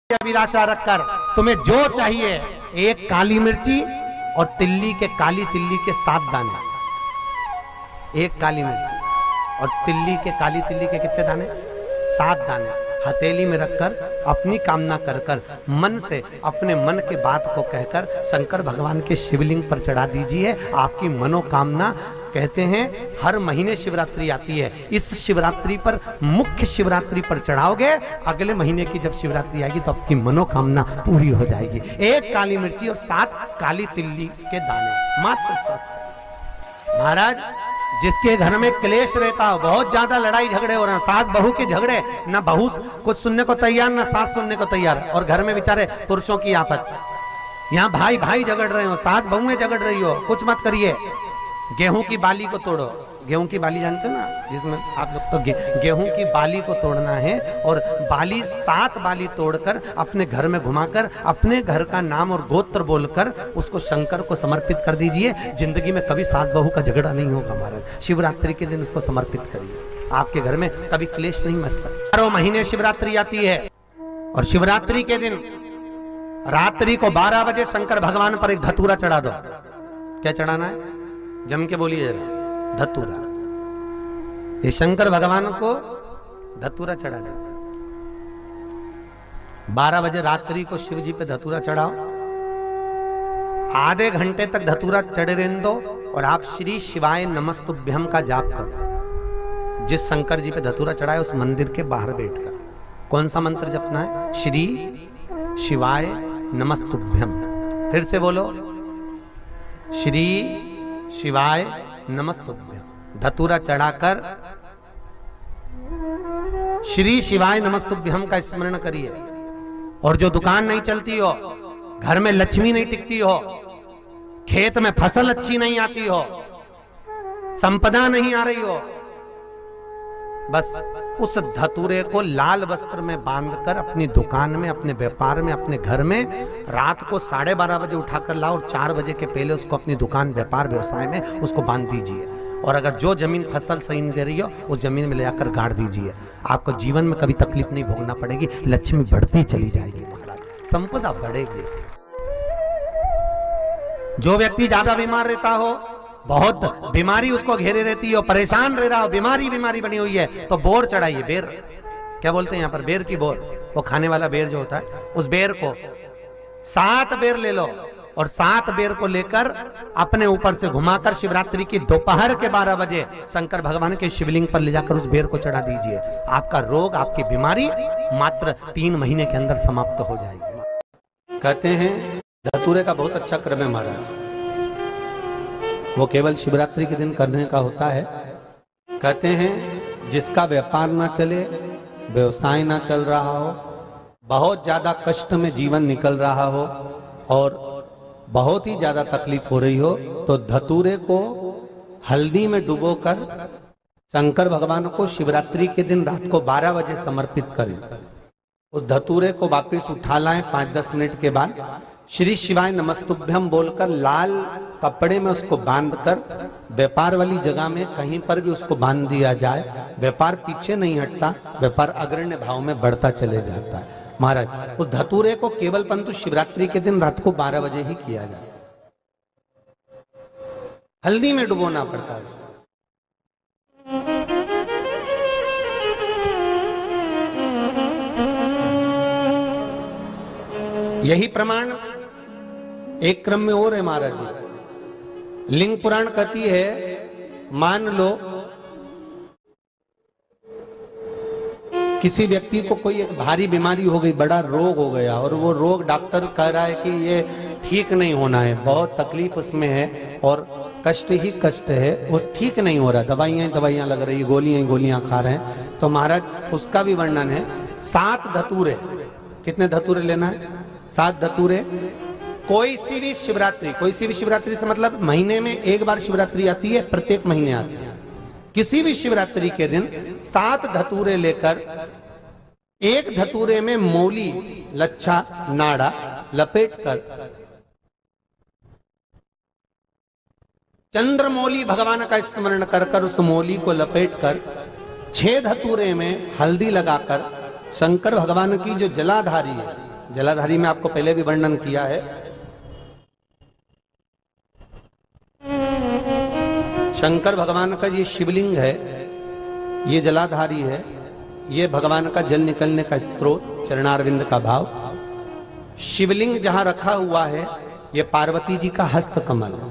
अभिलाषा रखकर तुम्हें जो चाहिए, एक काली मिर्ची और तिल्ली के 7 दाने, एक काली मिर्ची और काली तिल्ली के कितने दाने? 7 दाने हथेली में रखकर अपनी कामना कर कर मन से अपने मन के बात को कहकर शंकर भगवान के शिवलिंग पर चढ़ा दीजिए। आपकी मनोकामना, कहते हैं हर महीने शिवरात्रि आती है, इस शिवरात्रि पर, मुख्य शिवरात्रि पर चढ़ाओगे, अगले महीने की जब शिवरात्रि आएगी तो आपकी मनोकामना पूरी हो जाएगी। एक काली मिर्ची और 7 काली तिल्ली के दाने, मात्र 7। महाराज, जिसके घर में क्लेश रहता हो, बहुत ज्यादा लड़ाई झगड़े हो रहे हैं, सास बहू के झगड़े, ना बहू कुछ सुनने को तैयार ना सास सुनने को तैयार, और घर में बेचारे पुरुषों की आफत, यहाँ भाई भाई झगड़ रहे हो, सास बहू में झगड़ रही हो, कुछ मत करिए। गेहूं की बाली को तोड़ो, गेहूं की बाली जानते हो ना, जिसमें आप लोग तो गेहूं की बाली को तोड़ना है, और बाली 7 बाली तोड़कर अपने घर में घुमाकर अपने घर का नाम और गोत्र बोलकर उसको शंकर को समर्पित कर दीजिए। जिंदगी में कभी सास बहू का झगड़ा नहीं होगा महाराज। शिवरात्रि के दिन उसको समर्पित करिए, आपके घर में कभी क्लेश नहीं मच सकता। 12 महीने शिवरात्रि आती है, और शिवरात्रि के दिन रात्रि को 12 बजे शंकर भगवान पर एक धतूरा चढ़ा दो। क्या चढ़ाना है? जम के बोलिए जरा, धतूरा। ये शंकर भगवान को धतूरा चढ़ा दो। 12 बजे रात्रि को शिव जी पे धतूरा चढ़ाओ, आधे घंटे तक धतूरा चढ़े रहने दो, और आप श्री शिवाय नमस्तुभ्यम का जाप करो। जिस शंकर जी पे धतूरा चढ़ाए उस मंदिर के बाहर बैठकर कौन सा मंत्र जपना है? श्री शिवाय नमस्तुभ्यम। फिर से बोलो, श्री शिवाय नमस्तुभ्यम। धतूरा चढ़ाकर श्री शिवाय नमस्तुभ्यम का स्मरण करिए। और जो दुकान नहीं चलती हो, घर में लक्ष्मी नहीं टिकती हो, खेत में फसल अच्छी नहीं आती हो, संपदा नहीं आ रही हो, बस उस धतूरे को लाल वस्त्र में बांधकर अपनी दुकान में, अपने व्यापार में, अपने घर में रात को 12:30 बजे उठाकर लाओ, और 4 बजे के पहले उसको अपनी दुकान, व्यापार, व्यवसाय में उसको बांध दीजिए। और अगर जो जमीन फसल सही नहीं दे रही हो, उस जमीन में ले जाकर गाड़ दीजिए। आपको जीवन में कभी तकलीफ नहीं भोगना पड़ेगी, लक्ष्मी बढ़ती चली जाएगी महाराज, संपदा बढ़ेगी। जो व्यक्ति ज्यादा बीमार रहता हो, बहुत बीमारी उसको घेरे रहती है, परेशान रह रहा हो, बीमारी बनी हुई है, तो बोर चढ़ाइए। बेर, क्या बोलते हैं यहाँ पर? बेर की बोर, वो खाने वाला बेर जो होता है, उस बेर को 7 बेर ले लो, और 7 बेर को लेकर अपने ऊपर से घुमाकर शिवरात्रि की दोपहर के 12 बजे शंकर भगवान के शिवलिंग पर ले जाकर उस बेर को चढ़ा दीजिए। आपका रोग, आपकी बीमारी मात्र 3 महीने के अंदर समाप्त हो जाएगी। कहते हैं धतूरे का बहुत अच्छा क्रम है महाराज, वो केवल शिवरात्रि के दिन करने का होता है। कहते हैं जिसका व्यापार ना चले, व्यवसाय ना चल रहा हो, बहुत ज्यादा कष्ट में जीवन निकल रहा हो, और बहुत ही ज्यादा तकलीफ हो रही हो, तो धतूरे को हल्दी में डुबोकर शंकर भगवान को शिवरात्रि के दिन रात को 12 बजे समर्पित करें। उस धतूरे को वापस उठा लाएं 5-10 मिनट के बाद, श्री शिवाय नमस्तुभ्यम बोलकर लाल कपड़े में उसको बांधकर व्यापार वाली जगह में कहीं पर भी उसको बांध दिया जाए। व्यापार पीछे नहीं हटता, व्यापार अग्रण्य भाव में बढ़ता चले जाता है महाराज। उस धतूरे को केवल परंतु शिवरात्रि के दिन रात को 12 बजे ही किया जाए, हल्दी में डुबोना पड़ता है। यही प्रमाण एक क्रम में और है महाराज जी। लिंग पुराण कहती है, मान लो किसी व्यक्ति को कोई एक भारी बीमारी हो गई, बड़ा रोग हो गया, और वो रोग डॉक्टर कह रहा है कि ये ठीक नहीं होना है, बहुत तकलीफ उसमें है और कष्ट ही कष्ट है, वो ठीक नहीं हो रहा, दवाइयां लग रही, गोलियां खा रहे हैं। तो महाराज उसका भी वर्णन है। 7 धतूरे, कितने धतूरे लेना है? 7 धतूरे। कोई सी भी शिवरात्रि से मतलब महीने में एक बार शिवरात्रि आती है, प्रत्येक महीने आती है। किसी भी शिवरात्रि के दिन 7 धतूरे लेकर, एक धतूरे में मौली, लच्छा, नाड़ा लपेटकर चंद्रमौली भगवान का स्मरण कर उस मौली को लपेटकर 6 धतूरे में हल्दी लगाकर शंकर भगवान की जो जलाधारी है जलाधारी में आपको पहले भी वर्णन किया है। शंकर भगवान का ये शिवलिंग है, ये जलाधारी है, ये भगवान का जल निकलने का स्रोत, चरणारविंद का भाव। शिवलिंग जहां रखा हुआ है ये पार्वती जी का हस्त कमल है,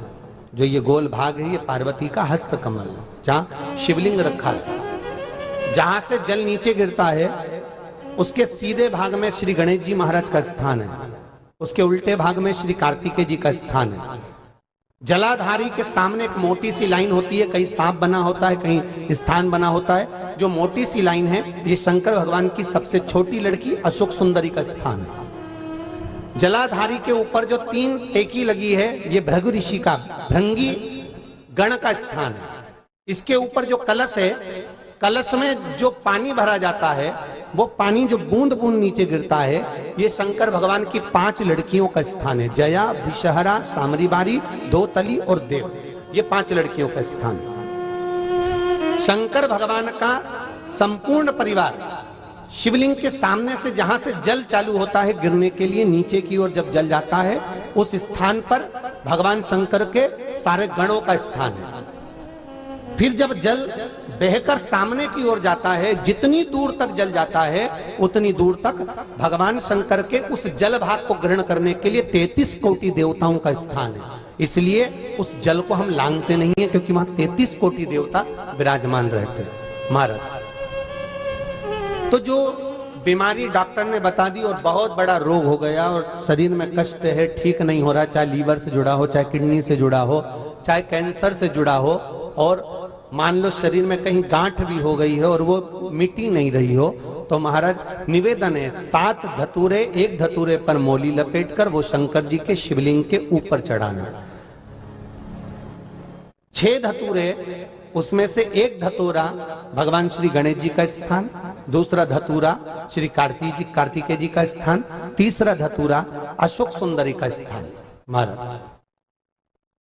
जो ये गोल भाग है ये पार्वती का हस्त कमल है, जहां शिवलिंग रखा है। जहां से जल नीचे गिरता है उसके सीधे भाग में श्री गणेश जी महाराज का स्थान है, उसके उल्टे भाग में श्री कार्तिकेय जी का स्थान है। जलाधारी के सामने एक मोटी सी लाइन होती है, कहीं सांप बना होता है, कहीं स्थान बना होता है। जो मोटी सी लाइन है ये शंकर भगवान की सबसे छोटी लड़की अशोक सुंदरी का स्थान है। जलाधारी के ऊपर जो 3 टेकी लगी है ये भृगु ऋषि का, भृंगी गण का स्थान है। इसके ऊपर जो कलश है, कलश में जो पानी भरा जाता है वो पानी जो बूंद बूंद नीचे गिरता है ये शंकर भगवान की 5 लड़कियों का स्थान है। जया, विषहरा, सामरीबारी, दोतली और देव, ये 5 लड़कियों का स्थान है। शंकर भगवान का संपूर्ण परिवार शिवलिंग के सामने से, जहां से जल चालू होता है गिरने के लिए नीचे की ओर जब जल जाता है, उस स्थान पर भगवान शंकर के सारे गणों का स्थान है। फिर जब जल बहकर सामने की ओर जाता है, जितनी दूर तक जल जाता है उतनी दूर तक भगवान शंकर के उस जल भाग को ग्रहण करने के लिए 33 कोटि देवताओं का स्थान है। इसलिए उस जल को हम लांघते नहीं है, क्योंकि वहां 33 कोटि देवता विराजमान रहते हैं महाराज। तो जो बीमारी डॉक्टर ने बता दी और बहुत बड़ा रोग हो गया और शरीर में कष्ट है, ठीक नहीं हो रहा, चाहे लीवर से जुड़ा हो, चाहे किडनी से जुड़ा हो, चाहे कैंसर से जुड़ा हो, और मान लो शरीर में कहीं गांठ भी हो गई है और वो मिटी नहीं रही हो, तो महाराज निवेदन है 7 धतूरे, एक धतूरे पर मोली लपेटकर वो शंकर जी के शिवलिंग के ऊपर चढ़ाना। 6 धतूरे, उसमें से एक धतूरा भगवान श्री गणेश जी का स्थान, दूसरा धतूरा श्री कार्तिकेय जी का स्थान, तीसरा धतूरा अशोक सुंदरी का स्थान। महाराज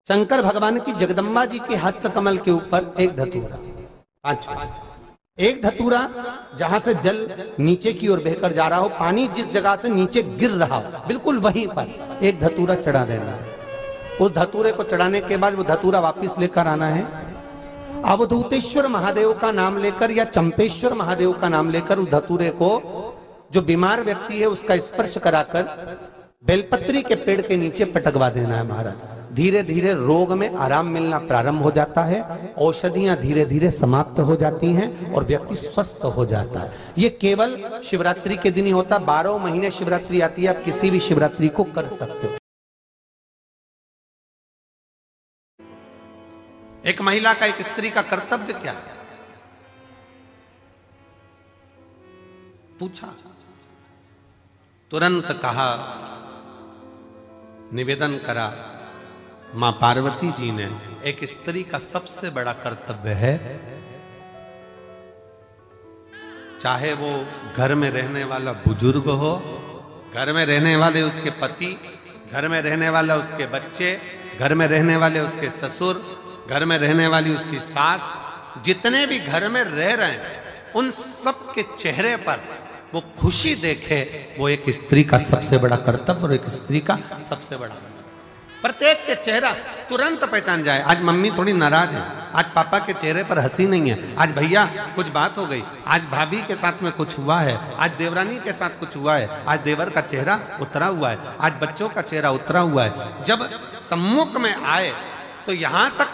शंकर भगवान की जगदम्बा जी के हस्त कमल के ऊपर एक धतूरा, अच्छा एक धतूरा जहां से जल नीचे की ओर बहकर जा रहा हो, पानी जिस जगह से नीचे गिर रहा हो बिल्कुल वहीं पर एक धतूरा चढ़ा देना है। उस धतूरे को चढ़ाने के बाद वो धतूरा वापस लेकर आना है। अवधूतेश्वर महादेव का नाम लेकर या चंपेश्वर महादेव का नाम लेकर उस धतूरे को, जो बीमार व्यक्ति है उसका स्पर्श कराकर बेलपत्री के पेड़ के नीचे पटकवा देना है महाराज। धीरे धीरे रोग में आराम मिलना प्रारंभ हो जाता है, औषधियां धीरे धीरे समाप्त हो जाती हैं और व्यक्ति स्वस्थ हो जाता है। ये केवल शिवरात्रि के दिन ही होता, 12 महीने शिवरात्रि आती है, आप किसी भी शिवरात्रि को कर सकते हो। एक महिला का, एक स्त्री का कर्तव्य क्या है? पूछा, तुरंत कहा, निवेदन करा मां पार्वती जी ने, एक स्त्री का सबसे बड़ा कर्तव्य है, चाहे वो घर में रहने वाला बुजुर्ग हो, घर में रहने वाले उसके पति, घर में रहने वाला उसके बच्चे, घर में रहने वाले उसके ससुर, घर में रहने वाली उसकी सास, जितने भी घर में रह रहे हैं उन सब के चेहरे पर वो खुशी देखे, वो एक स्त्री का सबसे बड़ा कर्तव्य और एक स्त्री का सबसे बड़ा, प्रत्येक के चेहरा तुरंत पहचान जाए। आज मम्मी थोड़ी नाराज है, आज पापा के चेहरे पर हंसी नहीं है, आज भैया कुछ बात हो गई, आज भाभी के साथ में कुछ हुआ है, आज देवरानी के साथ कुछ हुआ है, आज देवर का चेहरा उतरा हुआ है, आज बच्चों का चेहरा उतरा हुआ है। जब सम्मुख में आए तो यहां तक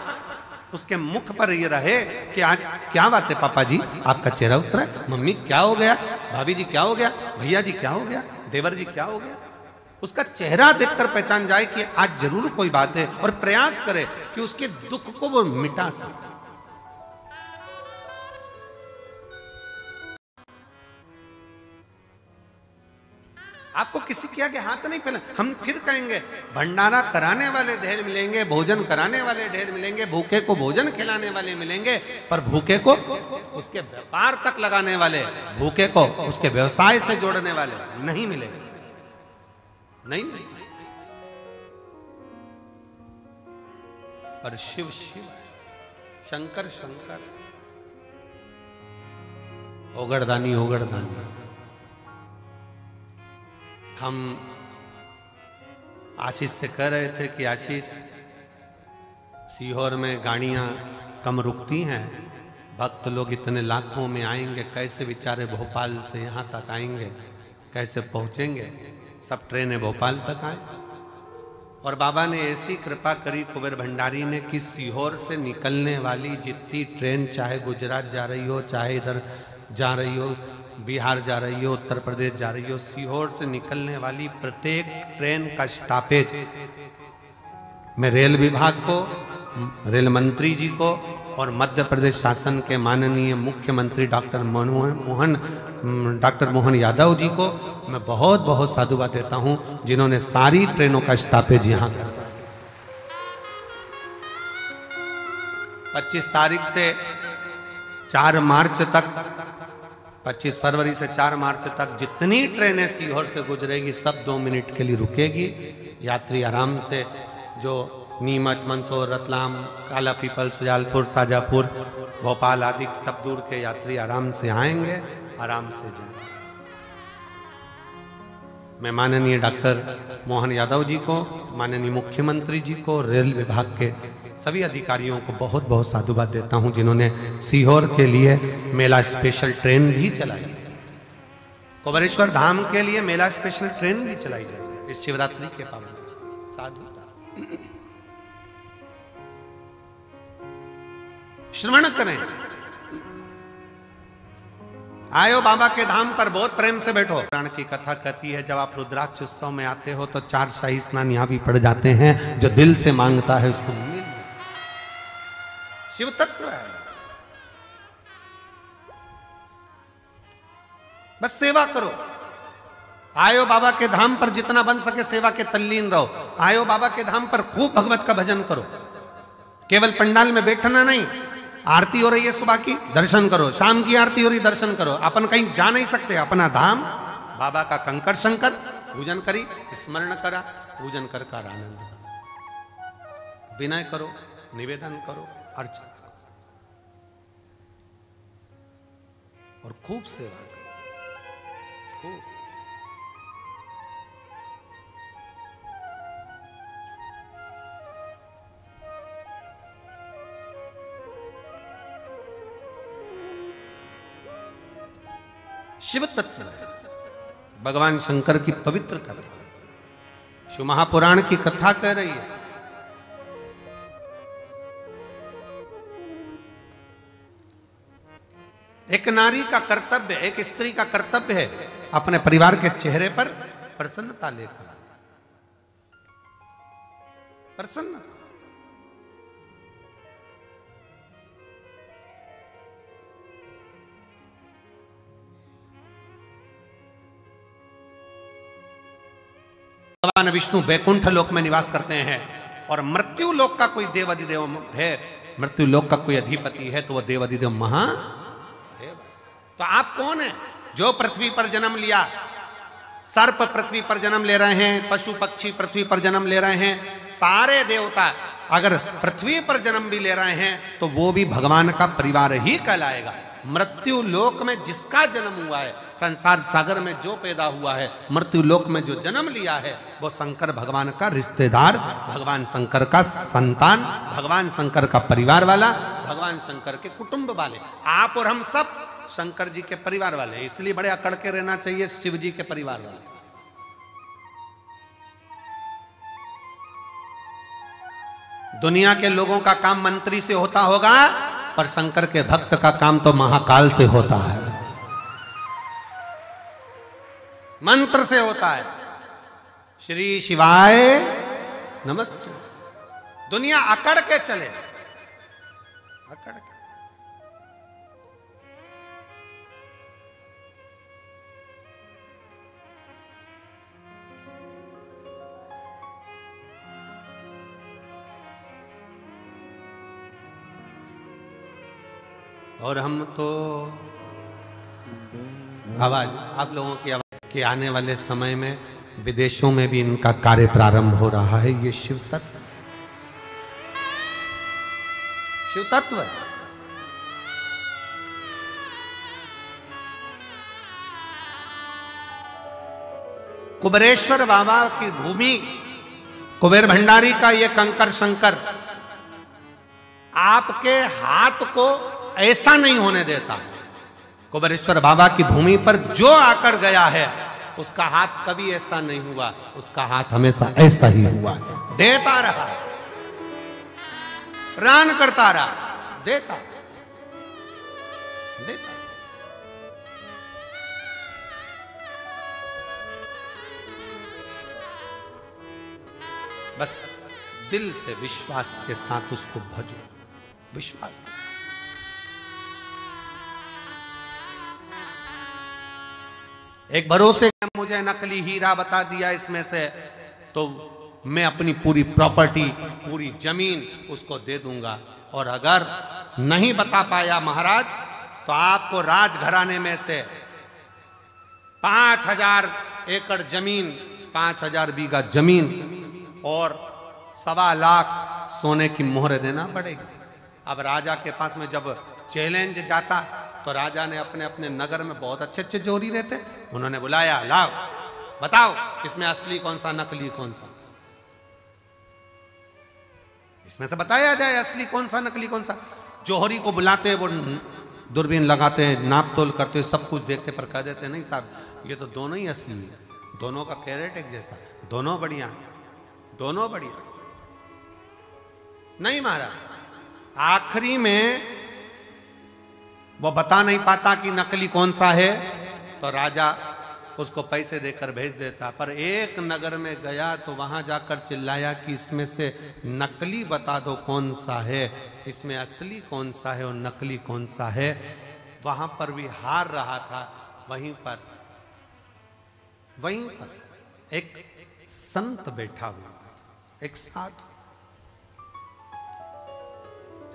उसके मुख पर ये रहे कि आज क्या बात है पापा जी, आपका चेहरा उतरा है, मम्मी क्या हो गया, भाभी जी क्या हो गया, भैया जी क्या हो गया, देवर जी क्या हो गया। उसका चेहरा देखकर पहचान जाए कि आज जरूर कोई बात है और प्रयास करे कि उसके दुख को वो मिटा सके। आपको किसी के आगे हाथ नहीं फैला। हम फिर कहेंगे भंडारा कराने वाले ढेर मिलेंगे, भोजन कराने वाले ढेर मिलेंगे, भूखे को भोजन खिलाने वाले मिलेंगे, पर भूखे को उसके व्यापार तक लगाने वाले, भूखे को उसके व्यवसाय से जोड़ने वाले नहीं मिलेंगे। नहीं, पर शिव शिव, शंकर शंकर, ओगड़दानी ओगड़दानी। हम आशीष से कह रहे थे कि आशीष, सीहोर में गाड़ियां कम रुकती हैं, भक्त लोग इतने लाखों में आएंगे, कैसे बेचारे भोपाल से यहाँ तक आएंगे, कैसे पहुँचेंगे? सब ट्रेनें भोपाल तक आए। और बाबा ने ऐसी कृपा करी कुबेर भंडारी ने कि सीहोर से निकलने वाली जितनी ट्रेन, चाहे गुजरात जा रही हो, चाहे इधर जा रही हो, बिहार जा रही हो, उत्तर प्रदेश जा रही हो, सीहोर से निकलने वाली प्रत्येक ट्रेन का स्टॉपेज मैं रेल विभाग को, रेल मंत्री जी को और मध्य प्रदेश शासन के माननीय मुख्यमंत्री डॉक्टर मोहन यादव जी को मैं बहुत बहुत साधुवाद देता हूं, जिन्होंने सारी ट्रेनों का स्टॉपेज यहां कर दिया। 25 तारीख से 4 मार्च तक, 25 फरवरी से 4 मार्च तक जितनी ट्रेनें सीहोर से गुजरेगी सब 2 मिनट के लिए रुकेगी। यात्री आराम से, जो नीमच, मंदसौर, रतलाम, काला पीपल, सुजालपुर, शाजापुर, भोपाल आदि सब दूर के यात्री आराम से आएंगे, आराम से जाएंगे। मैं माननीय डॉक्टर मोहन यादव जी को, माननीय मुख्यमंत्री जी को, रेल विभाग के सभी अधिकारियों को बहुत बहुत साधुवाद देता हूं, जिन्होंने सीहोर के लिए मेला स्पेशल ट्रेन भी चलाई। कुबेरेश्वर धाम के लिए मेला स्पेशल ट्रेन भी चलाई जाएगी इस शिवरात्रि के पावन। साधु श्रवण करें, आयो बाबा के धाम पर बहुत प्रेम से बैठो। पुराण की कथा कहती है, जब आप रुद्राक्ष उत्सव में आते हो तो 4 शाही स्नान यहां भी पड़ जाते हैं। जो दिल से मांगता है उसको मिल जाता। शिव तत्व है, बस सेवा करो। आयो बाबा के धाम पर जितना बन सके सेवा के तल्लीन रहो। आयो बाबा के धाम पर खूब भगवत का भजन करो। केवल पंडाल में बैठना नहीं, आरती हो रही है सुबह की, दर्शन करो। शाम की आरती हो रही, दर्शन करो। अपन कहीं जा नहीं सकते, अपना धाम बाबा का कंकर शंकर पूजन करी, स्मरण करा, पूजन कर आनंद करो, विनय करो, निवेदन करो, अर्चना करो और खूब सेवा करो, खूब। शिव तत्व है, भगवान शंकर की पवित्र कथा। शिव महापुराण की कथा कह रही है, एक नारी का कर्तव्य, एक स्त्री का कर्तव्य है अपने परिवार के चेहरे पर प्रसन्नता लेकर, प्रसन्नता। भगवान विष्णु वैकुंठ लोक में निवास करते हैं और मृत्यु लोक का कोई देव अधिदेव है, मृत्यु लोक का कोई अधिपति है तो वह देव अधिदेव महादेव। तो आप कौन है? जो पृथ्वी पर जन्म लिया, सर्प पृथ्वी पर जन्म ले रहे हैं, पशु पक्षी पृथ्वी पर जन्म ले रहे हैं, सारे देवता अगर पृथ्वी पर जन्म भी ले रहे हैं तो वो भी भगवान का परिवार ही कहलाएगा। मृत्यु लोक में जिसका जन्म हुआ है, संसार सागर में जो पैदा हुआ है, मृत्यु लोक में जो जन्म लिया है, वो शंकर भगवान का रिश्तेदार, भगवान शंकर का संतान, भगवान शंकर का परिवार वाला, भगवान शंकर के कुटुंब वाले। आप और हम सब शंकर जी के परिवार वाले, इसलिए बड़े अकड़ के रहना चाहिए शिव जी के परिवार वाले। दुनिया के लोगों का काम मंत्री से होता होगा, पर शंकर के भक्त का काम तो महाकाल से होता है, मंत्र से होता है। श्री शिवाय नमस्ते। दुनिया अकड़ के चले, अकड़ के। और हम तो आवाज, आप लोगों की आवाज के आने वाले समय में विदेशों में भी इनका कार्य प्रारंभ हो रहा है। ये शिव तत्व, शिव तत्व है। कुबेरेश्वर बाबा की भूमि, कुबेर भंडारी का ये कंकर शंकर आपके हाथ को ऐसा नहीं होने देता। कुबेरेश्वर बाबा की भूमि पर जो आकर गया है उसका हाथ कभी ऐसा नहीं हुआ, उसका हाथ हमेशा ऐसा ही हुआ, देता रहा, प्राण करता रहा, देता देता। बस दिल से विश्वास के साथ उसको भजो, विश्वास के साथ। एक भरोसे मुझे नकली हीरा बता दिया इसमें से, तो मैं अपनी पूरी प्रॉपर्टी, पूरी जमीन उसको दे दूंगा। और अगर नहीं बता पाया महाराज, तो आपको राजघराने में से 5000 एकड़ जमीन, 5000 बीघा जमीन और 1.25 लाख सोने की मोहर देना पड़ेगी। अब राजा के पास में जब चैलेंज जाता, तो राजा ने अपने अपने नगर में बहुत अच्छे अच्छे जोहरी रहते, उन्होंने बुलाया, लाओ बताओ इसमें असली कौन सा, नकली कौन सा, इसमें से बताया जाए असली कौन सा, नकली कौन सा। जोहरी को बुलाते, वो दूरबीन लगाते, नाप तोल करते, सब कुछ देखते, पर कह देते नहीं साहब ये तो दोनों ही असली है, दोनों का कैरेट एक जैसा, दोनों बढ़िया, दोनों बढ़िया। नहीं महाराज, आखिरी में वो बता नहीं पाता कि नकली कौन सा है, तो राजा उसको पैसे देकर भेज देता। पर एक नगर में गया तो वहां जाकर चिल्लाया कि इसमें से नकली बता दो कौन सा है, इसमें असली कौन सा है और नकली कौन सा है। वहां पर भी हार रहा था। वहीं पर एक संत बैठा हुआ, एक साधु,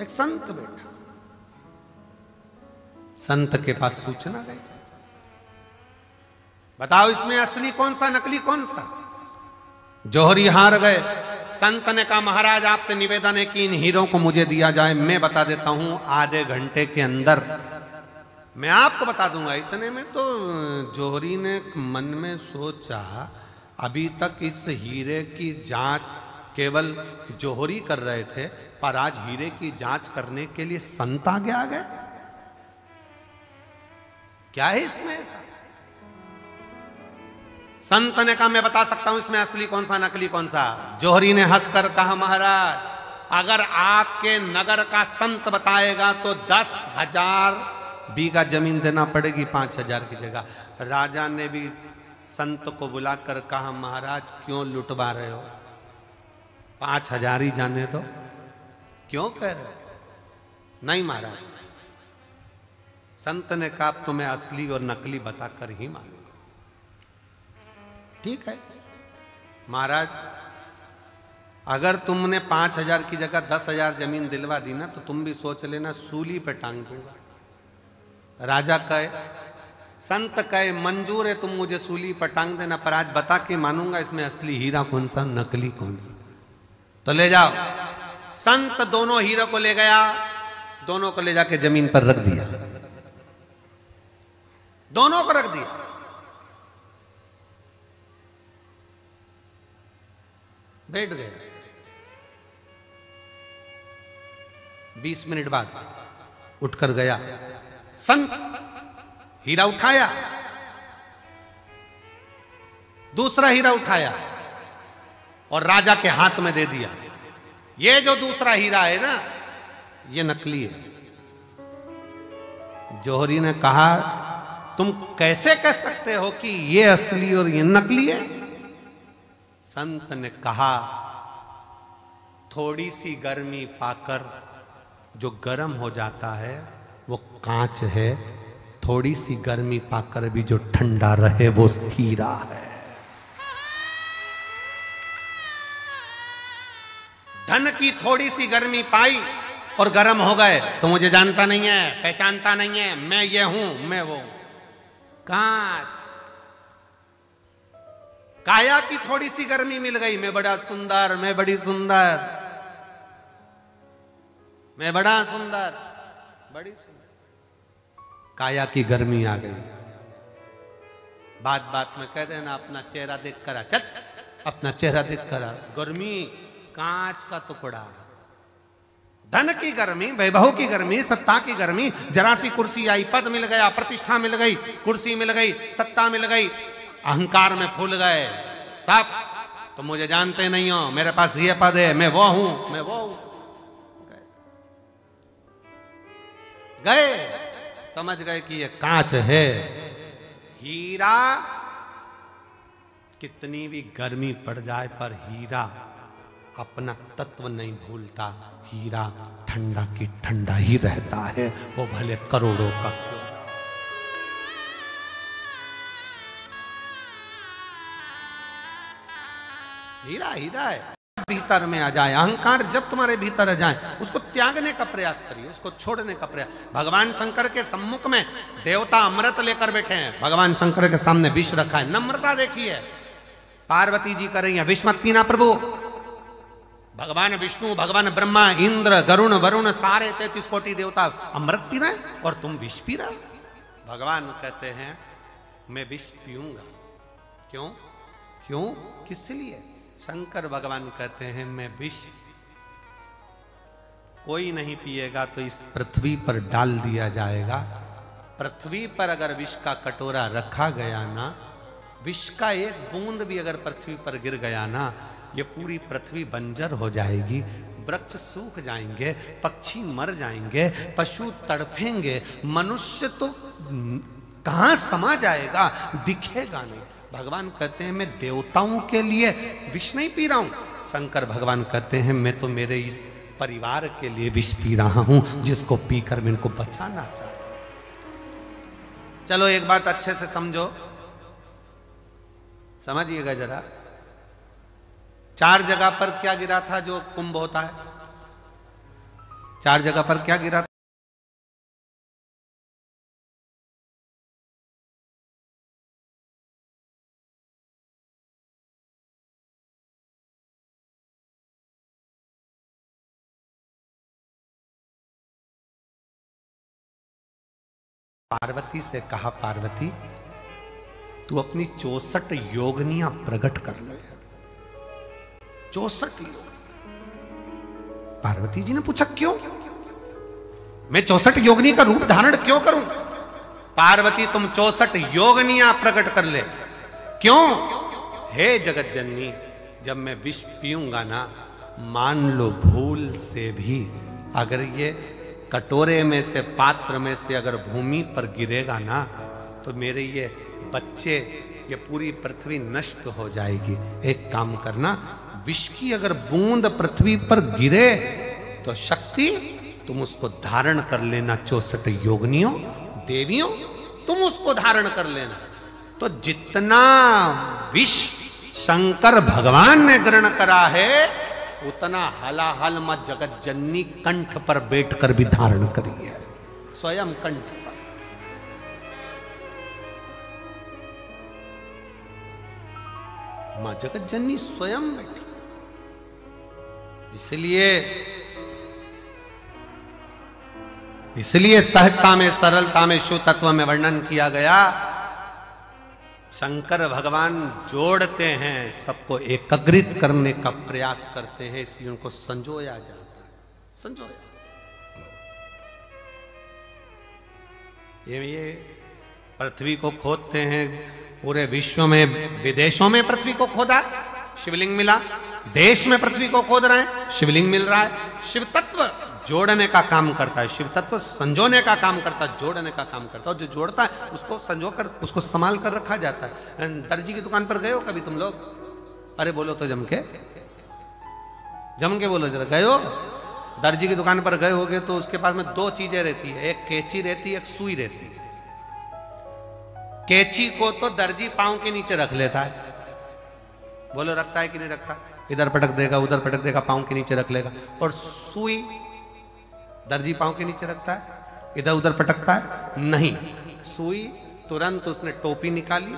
एक संत बैठा। संत के पास सूचना गई, बताओ इसमें असली कौन सा, नकली कौन सा। जोहरी हार गए। संत ने कहा महाराज आपसे निवेदन है कि इन हीरों को मुझे दिया जाए, मैं बता देता हूं आधे घंटे के अंदर मैं आपको बता दूंगा। इतने में तो जोहरी ने मन में सोचा, अभी तक इस हीरे की जांच केवल जोहरी कर रहे थे, पर आज हीरे की जांच करने के लिए संत आगे आ गए, क्या है इसमें ऐसा। संत ने कहा मैं बता सकता हूं इसमें असली कौन सा, नकली कौन सा। जोहरी ने हंसकर कहा महाराज अगर आपके नगर का संत बताएगा तो 10,000 बीघा जमीन देना पड़ेगी 5,000 की जगह। राजा ने भी संत को बुलाकर कहा महाराज क्यों लुटवा रहे हो, 5,000 ही जाने दो, क्यों कह रहे हो। नहीं महाराज, संत ने कहा तो मैं असली और नकली बताकर ही मानूंगा। ठीक है महाराज, अगर तुमने 5,000 की जगह 10,000 जमीन दिलवा दी ना, तो तुम भी सोच लेना सूली पे टांग दूंगा। राजा कहे, संत कहे मंजूर है तुम मुझे सूली पर टांग देना, पर आज बता के मानूंगा इसमें असली हीरा कौन सा, नकली कौन सा। तो ले जाओ। संत दोनों हीरो को ले गया, दोनों को ले जाके जमीन पर रख दिया, दोनों को रख दिया। बैठ गए। 20 मिनट बाद उठकर गया संत, हीरा उठाया, दूसरा हीरा उठाया और राजा के हाथ में दे दिया। ये जो दूसरा हीरा है ना, ये नकली है। जोहरी ने कहा तुम कैसे कह सकते हो कि ये असली और ये नकली है। संत ने कहा थोड़ी सी गर्मी पाकर जो गर्म हो जाता है वो कांच है, थोड़ी सी गर्मी पाकर भी जो ठंडा रहे वो हीरा है। धन की थोड़ी सी गर्मी पाई और गर्म हो गए तो मुझे जानता नहीं है, पहचानता नहीं है, मैं ये हूं, मैं वो। कांच, काया की थोड़ी सी गर्मी मिल गई, मैं बड़ा सुंदर, मैं बड़ी सुंदर, मैं बड़ा सुंदर, बड़ी सुंदर। काया की गर्मी आ गई, बात बात में कह देना अपना चेहरा देख कर आ, चल अपना चेहरा देख कर आ। गर्मी कांच का टुकड़ा, धन की गर्मी, वैभव की गर्मी, सत्ता की गर्मी, जरा सी कुर्सी आई, पद मिल गया, प्रतिष्ठा मिल गई, कुर्सी मिल गई, सत्ता मिल गई, अहंकार में फूल गए सब। तो मुझे जानते नहीं हो, मेरे पास ये पद है, मैं वो हूं, मैं वो हूं। गए, समझ गए कि ये कांच है। हीरा कितनी भी गर्मी पड़ जाए पर हीरा अपना तत्व नहीं भूलता। हीरा ठंडा की ठंडा ही रहता है, वो भले करोड़ों का क्यों। हीरा हीरा है। भीतर में आ जाए अहंकार, जब तुम्हारे भीतर आ जाए उसको त्यागने का प्रयास करिए, उसको छोड़ने का प्रयास। भगवान शंकर के सम्मुख में देवता अमृत लेकर बैठे हैं, भगवान शंकर के सामने विष रखा है। नम्रता देखिए, पार्वती जी कर रही है, विष मत पीना प्रभु। भगवान विष्णु, भगवान ब्रह्मा, इंद्र, गरुण, वरुण, सारे 33 कोटि देवता अमृत पी रहे और तुम विष पी रहे। भगवान कहते हैं मैं विष पीऊंगा। क्यों क्यों, किस लिए? शंकर भगवान कहते हैं मैं विष कोई नहीं पिएगा तो इस पृथ्वी पर डाल दिया जाएगा। पृथ्वी पर अगर विष का कटोरा रखा गया ना, विष का एक बूंद भी अगर पृथ्वी पर गिर गया ना, ये पूरी पृथ्वी बंजर हो जाएगी, वृक्ष सूख जाएंगे, पक्षी मर जाएंगे, पशु तड़फेंगे, मनुष्य तो कहां समा जाएगा, दिखेगा नहीं। भगवान कहते हैं मैं देवताओं के लिए विष नहीं पी रहा हूं। शंकर भगवान कहते हैं मैं तो मेरे इस परिवार के लिए विष पी रहा हूं, जिसको पीकर मैं इनको बचाना चाहता हूं। चलो एक बात अच्छे से समझो, समझिएगा जरा। 4 जगह पर क्या गिरा था जो कुंभ होता है? 4 जगह पर क्या गिरा था? पार्वती से कहा पार्वती तू अपनी 64 योगनियां प्रकट कर ले। 64 योग। पार्वती जी ने पूछा क्यों? मैं 64 योगनी का रूप धारण क्यों करूं? पार्वती तुम 64 योगनियां प्रकट कर ले। क्यों? हे जगत जननी, जब मैं विष पीऊंगा ना, मान लो भूल से भी अगर ये कटोरे में से, पात्र में से अगर भूमि पर गिरेगा ना, तो मेरे ये बच्चे, ये पूरी पृथ्वी नष्ट हो जाएगी। एक काम करना, विष की अगर बूंद पृथ्वी पर गिरे तो शक्ति तुम उसको धारण कर लेना। 64 योगनियों, देवियों, तुम उसको धारण कर लेना। तो जितना विष शंकर भगवान ने ग्रहण करा है, उतना हलाहल मत जगत जननी कंठ पर बैठकर भी धारण करी है, स्वयं कंठ पर। मां जगत जननी स्वयं बैठी। इसलिए सहजता में, सरलता में, शुद्ध तत्व में वर्णन किया गया। शंकर भगवान जोड़ते हैं, सबको एकत्रित करने का प्रयास करते हैं, इसलिए उनको संजोया जाता है। संजोया। ये पृथ्वी को खोदते हैं, पूरे विश्व में, विदेशों में पृथ्वी को खोदा, शिवलिंग मिला। देश में पृथ्वी को खोद रहे हैं, शिवलिंग मिल रहा है। शिव तत्व जोड़ने का काम करता है, शिव तत्व संजोने का काम करता है, जोड़ने का काम करता है। और जो जोड़ता है उसको संजोकर, उसको संभाल कर रखा जाता है। दर्जी की दुकान पर गए हो कभी तुम लोग? अरे बोलो तो जम के बोलो जरा, गए हो? दर्जी की दुकान पर गए होगे तो उसके पास में 2 चीजें रहती है, एक कैंची रहती है, एक सुई रहती है। कैंची को तो दर्जी पांव के नीचे रख लेता है, बोलो रखता है कि नहीं रखता? इधर पटक देगा, उधर पटक देगा, पांव के नीचे रख लेगा। और सुई दर्जी पांव के नीचे रखता है, इधर उधर पटकता है? नहीं। सुई तुरंत उसने टोपी निकाली,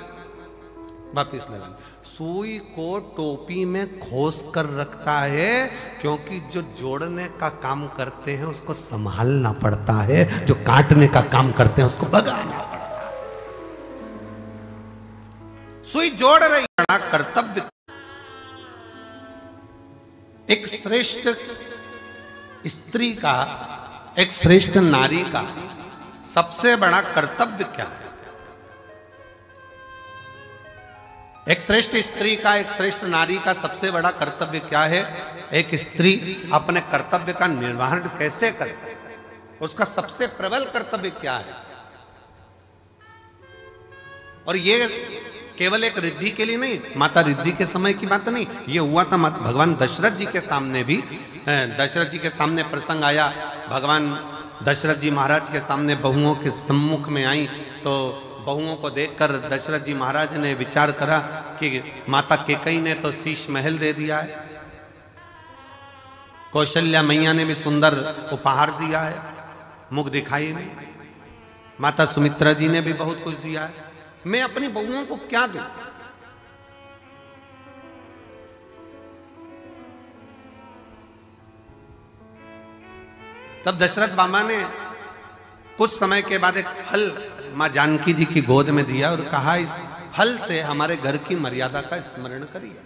वापिस लगा। सुई को टोपी में खोस कर रखता है, क्योंकि जो जोड़ने का काम करते हैं उसको संभालना पड़ता है, जो काटने का काम करते हैं उसको भगाना पड़ता है। सुई जोड़ रही बड़ा कर्तव्य। एक श्रेष्ठ स्त्री का, एक श्रेष्ठ नारी का सबसे बड़ा कर्तव्य क्या है? एक श्रेष्ठ स्त्री का, एक श्रेष्ठ नारी का सबसे बड़ा कर्तव्य क्या है? एक स्त्री अपने कर्तव्य का निर्वहन कैसे करे, उसका सबसे प्रबल कर्तव्य क्या है? और ये केवल एक रिद्धि के लिए नहीं, माता रिद्धि के समय की बात नहीं, ये हुआ था भगवान दशरथ जी के सामने भी। दशरथ जी के सामने प्रसंग आया, भगवान दशरथ जी महाराज के सामने बहुओं के सम्मुख में आई, तो बहुओं को देखकर दशरथ जी महाराज ने विचार करा कि माता कैकेयी ने तो शीश महल दे दिया है, कौशल्या मैया ने भी सुंदर उपहार दिया है, मुख दिखाई में, माता सुमित्रा जी ने भी बहुत कुछ दिया है, मैं अपनी बहुओं को क्या दूं? तब दशरथ बाबा ने कुछ समय के बाद एक फल मां जानकी जी की गोद में दिया और कहा, इस फल से हमारे घर की मर्यादा का स्मरण करिए।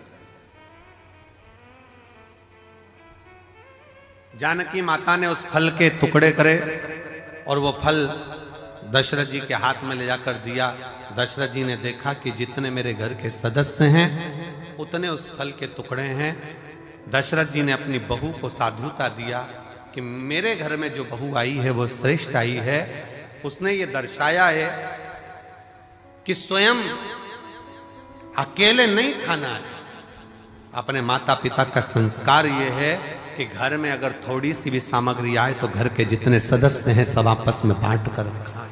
जानकी माता ने उस फल के टुकड़े करे और वो फल दशरथ जी के हाथ में ले जाकर दिया। दशरथ जी ने देखा कि जितने मेरे घर के सदस्य हैं उतने उस फल के टुकड़े हैं। दशरथ जी ने अपनी बहू को साधुता दिया कि मेरे घर में जो बहू आई है वो श्रेष्ठ आई है। उसने ये दर्शाया है कि स्वयं अकेले नहीं खाना है, अपने माता पिता का संस्कार ये है कि घर में अगर थोड़ी सी भी सामग्री आए तो घर के जितने सदस्य हैं सब आपस में बांट कर खाएं।